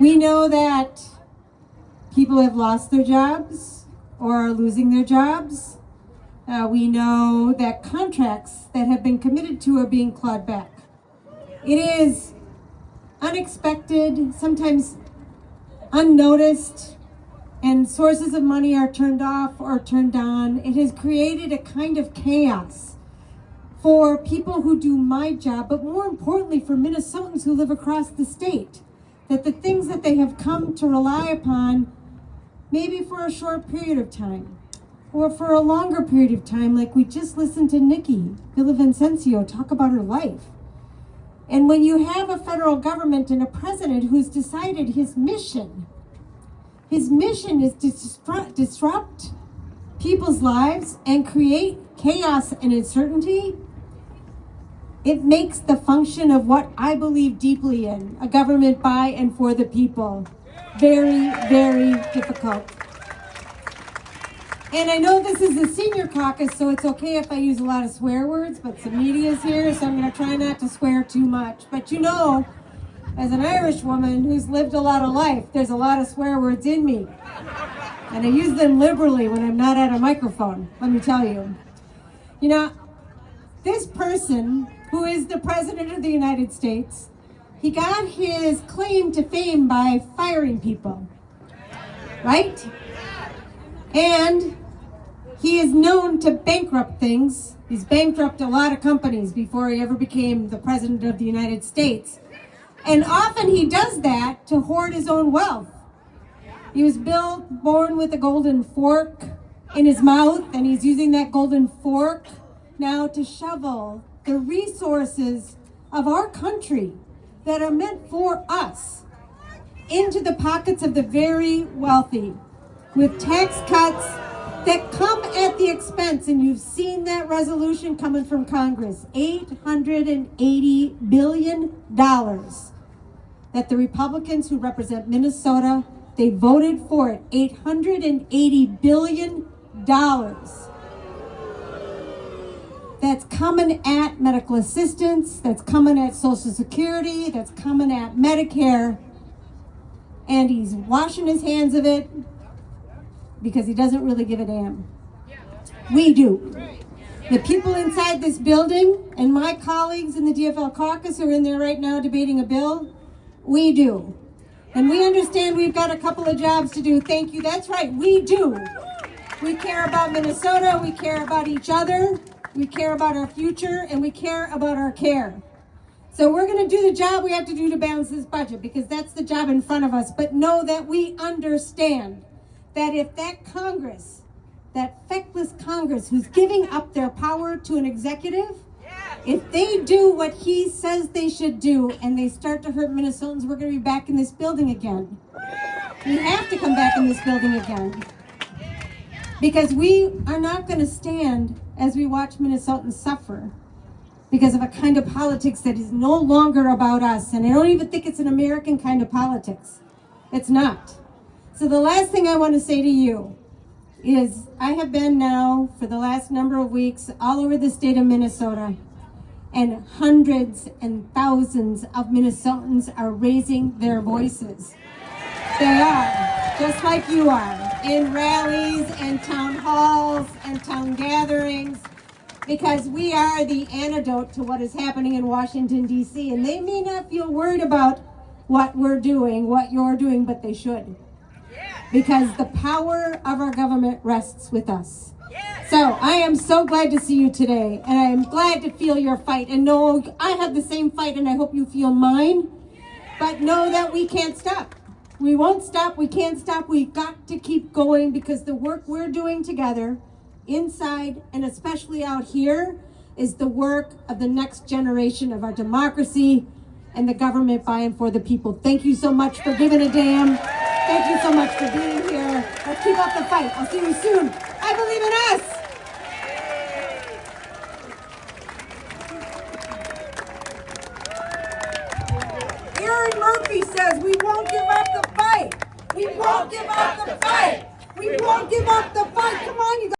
We know that people have lost their jobs or are losing their jobs. We know that contracts that have been committed to are being clawed back. It is unexpected, sometimes unnoticed, and sources of money are turned off or turned on. It has created a kind of chaos for people who do my job, but more importantly for Minnesotans who live across the state, that the things that they have come to rely upon, maybe for a short period of time, or for a longer period of time, like we just listened to Nikki Villavicencio talk about her life. And when you have a federal government and a president who's decided his mission is to disrupt people's lives and create chaos and uncertainty, it makes the function of what I believe deeply in, a government by and for the people, very, very difficult. And I know this is the senior caucus, so it's okay if I use a lot of swear words, but some media's here, so I'm going to try not to swear too much. But you know, as an Irish woman who's lived a lot of life, there's a lot of swear words in me. And I use them liberally when I'm not at a microphone, let me tell you. You know, this person, who is the President of the United States, he got his claim to fame by firing people, right? And he is known to bankrupt things. He's bankrupted a lot of companies before he ever became the President of the United States. And often he does that to hoard his own wealth. He was born with a golden fork in his mouth, and he's using that golden fork now to shovel the resources of our country that are meant for us into the pockets of the very wealthy, with tax cuts that come at the expense, and you've seen that resolution coming from Congress, $880 billion that the Republicans who represent Minnesota, they voted for it, $880 billion. That's coming at medical assistance, that's coming at Social Security, that's coming at Medicare, and he's washing his hands of it because he doesn't really give a damn. We do. The people inside this building and my colleagues in the DFL caucus who are in there right now debating a bill, we do. And we understand we've got a couple of jobs to do. Thank you. That's right, we do. We care about Minnesota, we care about each other, we care about our future, and we care about our care. So we're going to do the job we have to do to balance this budget, because that's the job in front of us. But know that we understand that if that Congress, that feckless Congress who's giving up their power to an executive, if they do what he says they should do and they start to hurt Minnesotans, we're going to be back in this building again. We have to come back in this building again. Because we are not going to stand as we watch Minnesotans suffer because of a kind of politics that is no longer about us. And I don't even think it's an American kind of politics. It's not. So the last thing I want to say to you is I have been now for the last number of weeks all over the state of Minnesota, and hundreds and thousands of Minnesotans are raising their voices. They are, just like you are, in rallies and town halls and town gatherings, because we are the antidote to what is happening in Washington, D.C. And they may not feel worried about what we're doing, what you're doing, but they should. Because the power of our government rests with us. So I am so glad to see you today, and I am glad to feel your fight. And know I have the same fight, and I hope you feel mine. But know that we can't stop. We won't stop. We can't stop. We've got to keep going, because the work we're doing together, inside and especially out here, is the work of the next generation of our democracy and the government by and for the people. Thank you so much for giving a damn. Thank you so much for being here. Let's keep up the fight. I'll see you soon. I believe in us. Erin Murphy says we won't give up the fight. We won't give up the fight. We won't give up the fight. Come on, you guys.